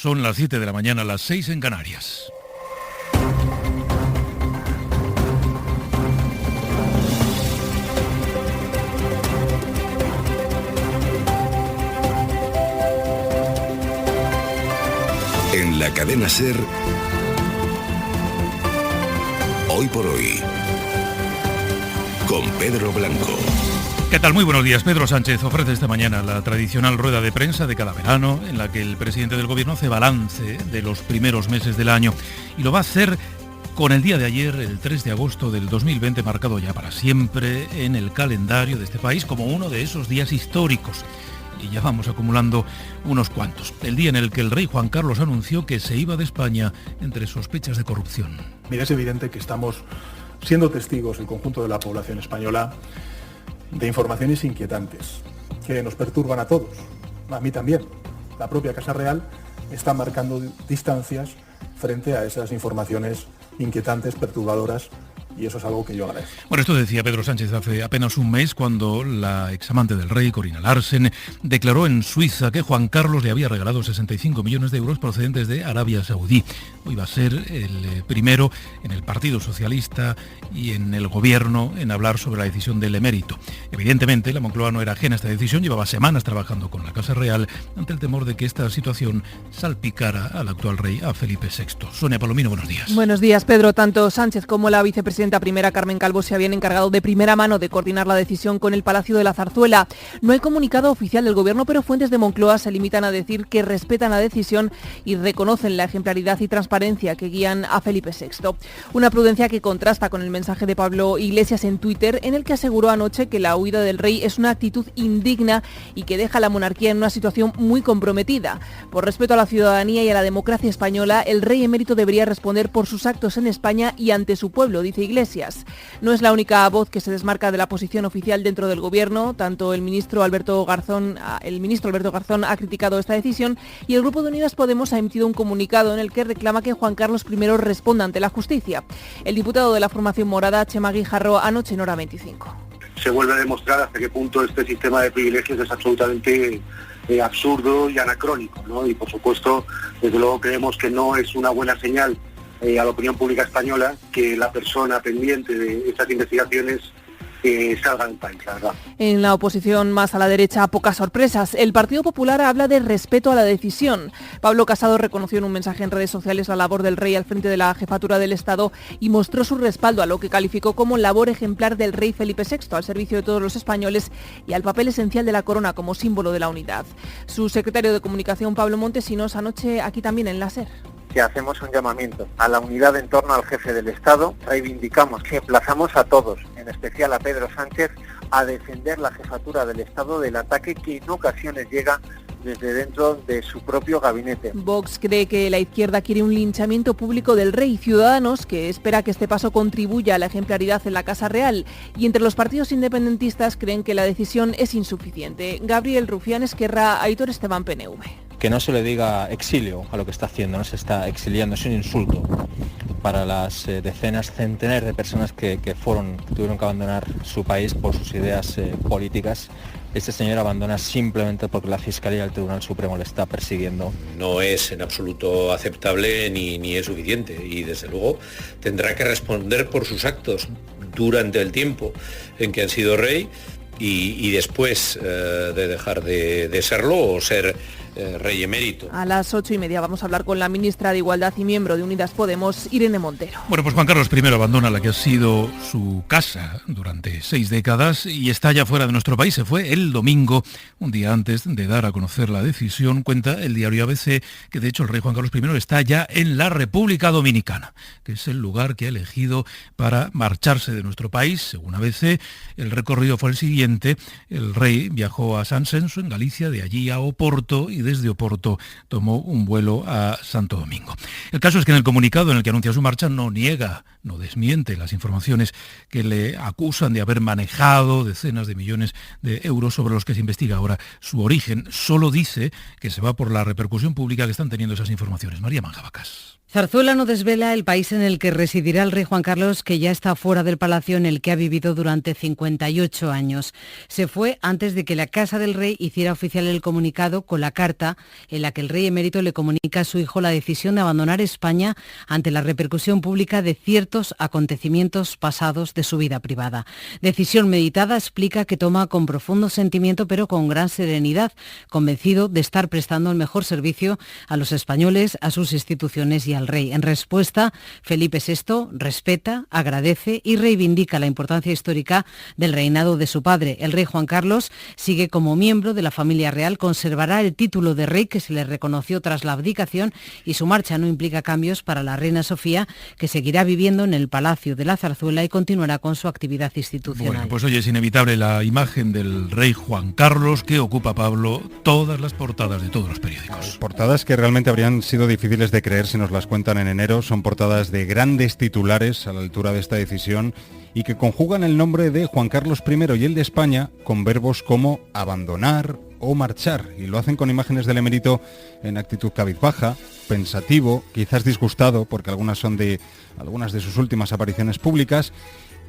Son las 7 de la mañana, las 6 en Canarias. En la cadena SER, Hoy por Hoy, con Pedro Blanco. ¿Qué tal? Muy buenos días. Pedro Sánchez ofrece esta mañana la tradicional rueda de prensa de cada verano, en la que el presidente del gobierno hace balance de los primeros meses del año, y lo va a hacer con el día de ayer, el 3 de agosto del 2020, marcado ya para siempre en el calendario de este país como uno de esos días históricos. Y ya vamos acumulando unos cuantos. El día en el que el rey Juan Carlos anunció que se iba de España entre sospechas de corrupción. Mira, es evidente que estamos siendo testigos, el conjunto de la población española, de informaciones inquietantes que nos perturban a todos, a mí también. La propia Casa Real está marcando distancias frente a esas informaciones inquietantes, perturbadoras, y eso es algo que yo agradezco. Bueno, esto decía Pedro Sánchez hace apenas un mes, cuando la examante del rey, Corina Larsen, declaró en Suiza que Juan Carlos le había regalado 65 millones de euros procedentes de Arabia Saudí. Hoy va a ser el primero en el Partido Socialista y en el Gobierno en hablar sobre la decisión del emérito. Evidentemente, la Moncloa no era ajena a esta decisión, llevaba semanas trabajando con la Casa Real ante el temor de que esta situación salpicara al actual rey, a Felipe VI. Sonia Palomino, buenos días. Buenos días, Pedro. Tanto Sánchez como la vicepresidenta primera, Carmen Calvo, se habían encargado de primera mano de coordinar la decisión con el Palacio de la Zarzuela. No hay comunicado oficial del Gobierno, pero fuentes de Moncloa se limitan a decir que respetan la decisión y reconocen la ejemplaridad y transparencia que guían a Felipe VI. Una prudencia que contrasta con el mensaje de Pablo Iglesias en Twitter, en el que aseguró anoche que la huida del rey es una actitud indigna y que deja a la monarquía en una situación muy comprometida. Por respeto a la ciudadanía y a la democracia española, el rey emérito debería responder por sus actos en España y ante su pueblo, dice Iglesias. No es la única voz que se desmarca de la posición oficial dentro del Gobierno. Tanto el ministro Alberto Garzón ha criticado esta decisión, y el Grupo de Unidas Podemos ha emitido un comunicado en el que reclama que Juan Carlos I responda ante la justicia. El diputado de la formación morada, Chema Guijarro, anoche en Hora 25. Se vuelve a demostrar hasta qué punto este sistema de privilegios es absolutamente absurdo y anacrónico, ¿no? Y por supuesto, desde luego creemos que no es una buena señal a la opinión pública española que la persona pendiente de estas investigaciones salga del país, la verdad. En la oposición más a la derecha, pocas sorpresas. El Partido Popular habla de respeto a la decisión. Pablo Casado reconoció en un mensaje en redes sociales la labor del rey al frente de la jefatura del Estado y mostró su respaldo a lo que calificó como labor ejemplar del rey Felipe VI al servicio de todos los españoles y al papel esencial de la corona como símbolo de la unidad. Su secretario de Comunicación, Pablo Montesinos, anoche aquí también en la SER. Que hacemos un llamamiento a la unidad en torno al jefe del Estado. Reivindicamos que emplazamos a todos, en especial a Pedro Sánchez, a defender la jefatura del Estado del ataque que en ocasiones llega desde dentro de su propio gabinete. Vox cree que la izquierda quiere un linchamiento público del rey. Ciudadanos, que espera que este paso contribuya a la ejemplaridad en la Casa Real. Y entre los partidos independentistas creen que la decisión es insuficiente. Gabriel Rufián, Esquerra, Aitor Esteban, PNV. Que no se le diga exilio a lo que está haciendo, no se está exiliando, es un insulto para las decenas, centenares de personas que tuvieron que abandonar su país por sus ideas políticas. Este señor abandona simplemente porque la Fiscalía del Tribunal Supremo le está persiguiendo. No es en absoluto aceptable ni es suficiente, y desde luego tendrá que responder por sus actos durante el tiempo en que han sido rey y después de dejar de serlo o ser rey emérito. A las 8:30 vamos a hablar con la ministra de Igualdad y miembro de Unidas Podemos, Irene Montero. Bueno, pues Juan Carlos I abandona la que ha sido su casa durante 6 décadas y está ya fuera de nuestro país. Se fue el domingo, un día antes de dar a conocer la decisión. Cuenta el diario ABC que de hecho el rey Juan Carlos I está ya en la República Dominicana, que es el lugar que ha elegido para marcharse de nuestro país. Según ABC, el recorrido fue el siguiente. El rey viajó a San Censo, en Galicia, de allí a Oporto, y desde Oporto tomó un vuelo a Santo Domingo. El caso es que en el comunicado en el que anuncia su marcha no desmiente las informaciones que le acusan de haber manejado decenas de millones de euros sobre los que se investiga ahora su origen. Solo dice que se va por la repercusión pública que están teniendo esas informaciones. María Manjabacas. Zarzuela no desvela el país en el que residirá el rey Juan Carlos, que ya está fuera del palacio en el que ha vivido durante 58 años. Se fue antes de que la Casa del Rey hiciera oficial el comunicado con la carta en la que el rey emérito le comunica a su hijo la decisión de abandonar España ante la repercusión pública de ciertos acontecimientos pasados de su vida privada. Decisión meditada, explica, que toma con profundo sentimiento pero con gran serenidad, convencido de estar prestando el mejor servicio a los españoles, a sus instituciones y al rey. En respuesta, Felipe VI respeta, agradece y reivindica la importancia histórica del reinado de su padre. El rey Juan Carlos sigue como miembro de la familia real, conservará el título de rey que se le reconoció tras la abdicación y su marcha no implica cambios para la reina Sofía, que seguirá viviendo en el Palacio de la Zarzuela y continuará con su actividad institucional. Bueno, pues hoy es inevitable la imagen del rey Juan Carlos, que ocupa, Pablo, todas las portadas de todos los periódicos. Portadas que realmente habrían sido difíciles de creer si nos las cuentan en enero. Son portadas de grandes titulares a la altura de esta decisión y que conjugan el nombre de Juan Carlos I y el de España con verbos como abandonar o marchar, y lo hacen con imágenes del emérito en actitud cabizbaja, pensativo, quizás disgustado, porque algunas son de algunas de sus últimas apariciones públicas,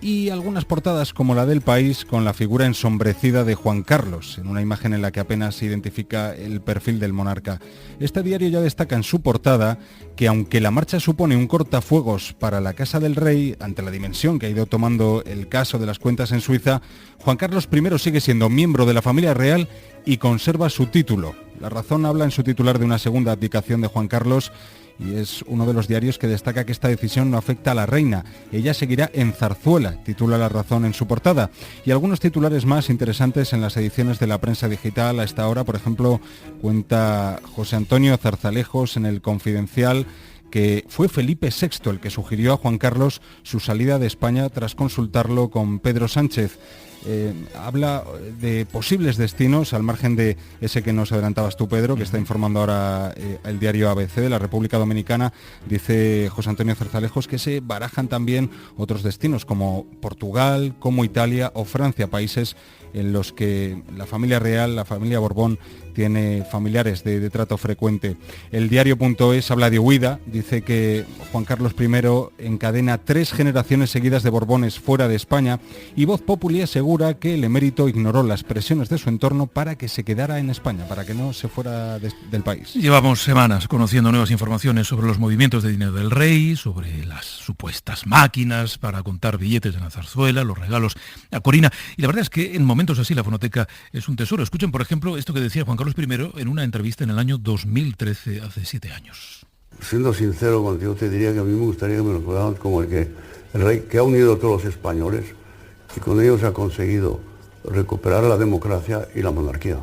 y algunas portadas como la del País con la figura ensombrecida de Juan Carlos, en una imagen en la que apenas se identifica el perfil del monarca. Este diario ya destaca en su portada que aunque la marcha supone un cortafuegos para la Casa del Rey, ante la dimensión que ha ido tomando el caso de las cuentas en Suiza, Juan Carlos I sigue siendo miembro de la familia real y conserva su título. La Razón habla en su titular de una segunda abdicación de Juan Carlos, y es uno de los diarios que destaca que esta decisión no afecta a la reina. Ella seguirá en Zarzuela, titula La Razón en su portada. Y algunos titulares más interesantes en las ediciones de la prensa digital a esta hora. Por ejemplo, cuenta José Antonio Zarzalejos en El Confidencial que fue Felipe VI el que sugirió a Juan Carlos su salida de España tras consultarlo con Pedro Sánchez. Habla de posibles destinos al margen de ese que nos adelantabas tú, Pedro, que está informando ahora el diario ABC de la República Dominicana. Dice José Antonio Zarzalejos que se barajan también otros destinos como Portugal, como Italia o Francia, países en los que la familia real, la familia Borbón, tiene familiares de trato frecuente. El diario.es habla de huida, dice que Juan Carlos I encadena 3 generaciones seguidas de Borbones fuera de España, y Voz Populi asegura que el emérito ignoró las presiones de su entorno para que se quedara en España, para que no se fuera del país. Llevamos semanas conociendo nuevas informaciones sobre los movimientos de dinero del rey, sobre las supuestas máquinas para contar billetes en la Zarzuela, los regalos a Corina, y la verdad es que en momentos así la fonoteca es un tesoro. Escuchen, por ejemplo, esto que decía Juan Carlos I en una entrevista en el año 2013, hace 7 años. Siendo sincero contigo, te diría que a mí me gustaría que me lo recordaran como el rey que ha unido a todos los españoles y con ellos ha conseguido recuperar la democracia y la monarquía.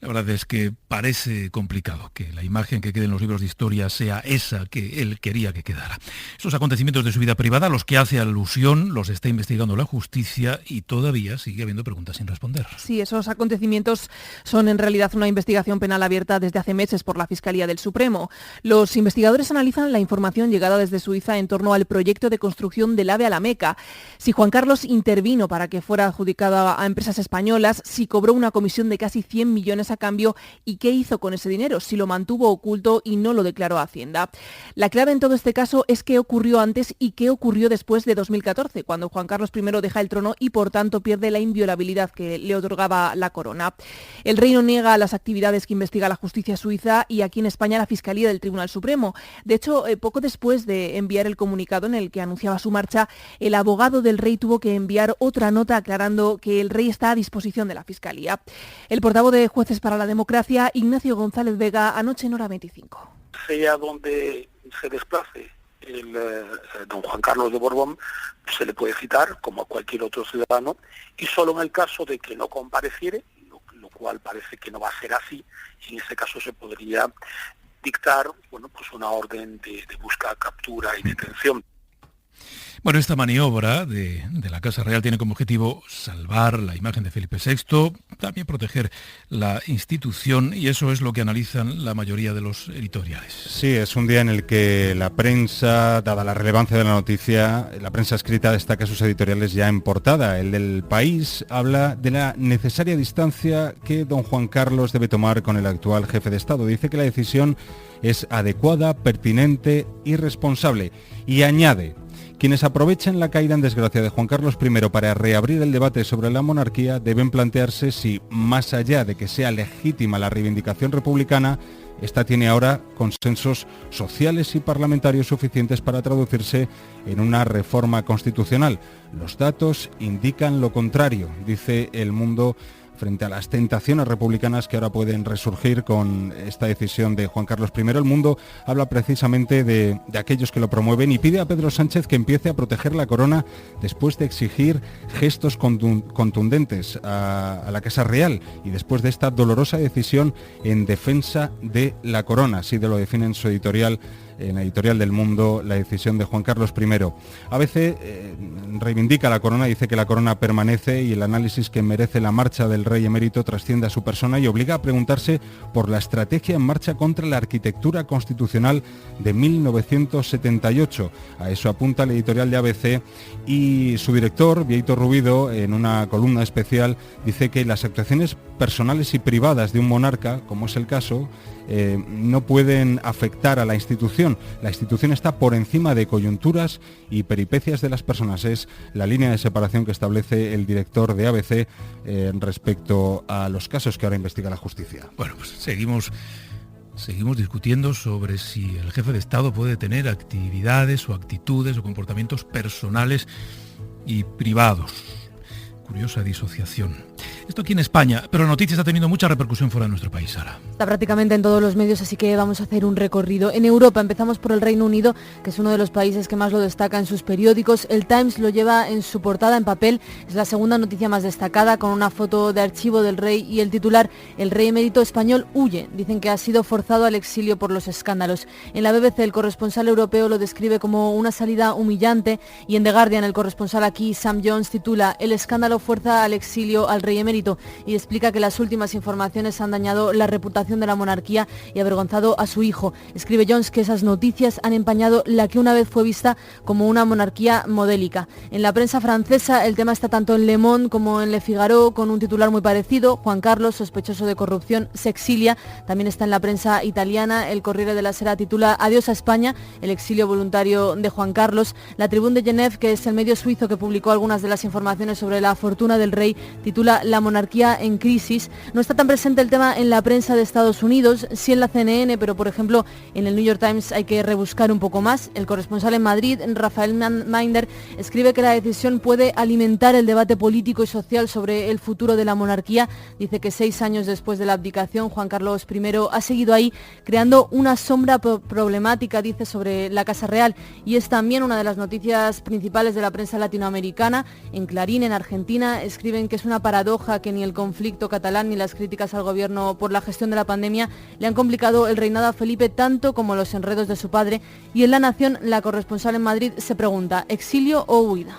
La verdad es que parece complicado que la imagen que quede en los libros de historia sea esa que él quería que quedara. Estos acontecimientos de su vida privada, a los que hace alusión, los está investigando la justicia y todavía sigue habiendo preguntas sin responder. Sí, esos acontecimientos son en realidad una investigación penal abierta desde hace meses por la Fiscalía del Supremo. Los investigadores analizan la información llegada desde Suiza en torno al proyecto de construcción del AVE a la Meca. Si Juan Carlos intervino para que fuera adjudicada a empresas españolas, si cobró una comisión de casi 100 millones a cambio y qué hizo con ese dinero, si lo mantuvo oculto y no lo declaró a Hacienda. La clave en todo este caso es qué ocurrió antes y qué ocurrió después de 2014, cuando Juan Carlos I deja el trono y por tanto pierde la inviolabilidad que le otorgaba la corona. El rey no niega las actividades que investiga la justicia suiza y aquí en España la Fiscalía del Tribunal Supremo. De hecho, poco después de enviar el comunicado en el que anunciaba su marcha, el abogado del rey tuvo que enviar otra nota aclarando que el rey está a disposición de la Fiscalía. El portavoz de Jueces para la Democracia, Ignacio González Vega, anoche en Hora 25. Sea donde se desplace el don Juan Carlos de Borbón, se le puede citar como a cualquier otro ciudadano, y solo en el caso de que no compareciere, lo cual parece que no va a ser así, en ese caso se podría dictar una orden de busca, captura y detención. Bueno, esta maniobra de la Casa Real tiene como objetivo salvar la imagen de Felipe VI, también proteger la institución, y eso es lo que analizan la mayoría de los editoriales. Sí, es un día en el que la prensa, dada la relevancia de la noticia, la prensa escrita destaca sus editoriales ya en portada. El del País habla de la necesaria distancia que don Juan Carlos debe tomar con el actual jefe de Estado. Dice que la decisión es adecuada, pertinente y responsable. Y añade: quienes aprovechen la caída en desgracia de Juan Carlos I para reabrir el debate sobre la monarquía deben plantearse si, más allá de que sea legítima la reivindicación republicana, esta tiene ahora consensos sociales y parlamentarios suficientes para traducirse en una reforma constitucional. Los datos indican lo contrario, dice El Mundo, frente a las tentaciones republicanas que ahora pueden resurgir con esta decisión de Juan Carlos I. El Mundo habla precisamente de aquellos que lo promueven y pide a Pedro Sánchez que empiece a proteger la corona después de exigir gestos contundentes a la Casa Real y después de esta dolorosa decisión en defensa de la corona. Así lo define en su editorial, en la editorial del Mundo, la decisión de Juan Carlos I. ABC reivindica la corona, dice que la corona permanece y el análisis que merece la marcha del rey emérito trasciende a su persona y obliga a preguntarse por la estrategia en marcha contra la arquitectura constitucional de 1978. A eso apunta la editorial de ABC y su director, Bieito Rubido, en una columna especial, dice que las actuaciones personales y privadas de un monarca, como es el caso, no pueden afectar a la institución. La institución está por encima de coyunturas y peripecias de las personas. Es la línea de separación que establece el director de ABC respecto a los casos que ahora investiga la justicia. Bueno, pues seguimos discutiendo sobre si el jefe de Estado puede tener actividades o actitudes o comportamientos personales y privados. Curiosa disociación. Esto aquí en España, pero la noticia está teniendo mucha repercusión fuera de nuestro país, Sara. Está prácticamente en todos los medios, así que vamos a hacer un recorrido. En Europa empezamos por el Reino Unido, que es uno de los países que más lo destaca en sus periódicos. El Times lo lleva en su portada en papel, es la segunda noticia más destacada, con una foto de archivo del rey y el titular: el rey emérito español huye. Dicen que ha sido forzado al exilio por los escándalos. En la BBC el corresponsal europeo lo describe como una salida humillante y en The Guardian el corresponsal aquí, Sam Jones, titula: el escándalo fuerza al exilio al rey emérito, y explica que las últimas informaciones han dañado la reputación de la monarquía y avergonzado a su hijo. Escribe Jones que esas noticias han empañado la que una vez fue vista como una monarquía modélica. En la prensa francesa el tema está tanto en Le Monde como en Le Figaro, con un titular muy parecido: Juan Carlos, sospechoso de corrupción, se exilia. También está en la prensa italiana. El Corriere della Sera titula: adiós a España, el exilio voluntario de Juan Carlos. La Tribune de Genève, que es el medio suizo que publicó algunas de las informaciones sobre la fortuna del rey, titula: la monarquía en crisis. No está tan presente el tema en la prensa de Estados Unidos, sí en la CNN, pero por ejemplo en el New York Times hay que rebuscar un poco más. El corresponsal en Madrid, Rafael Minder, escribe que la decisión puede alimentar el debate político y social sobre el futuro de la monarquía. Dice que 6 años después de la abdicación, Juan Carlos I ha seguido ahí, creando una sombra problemática, dice, sobre la Casa Real, y es también una de las noticias principales de la prensa latinoamericana. En Clarín, en Argentina, escriben que es una paradoja que ni el conflicto catalán ni las críticas al gobierno por la gestión de la pandemia le han complicado el reinado a Felipe tanto como los enredos de su padre. Y en La Nación, la corresponsal en Madrid se pregunta: ¿exilio o huida?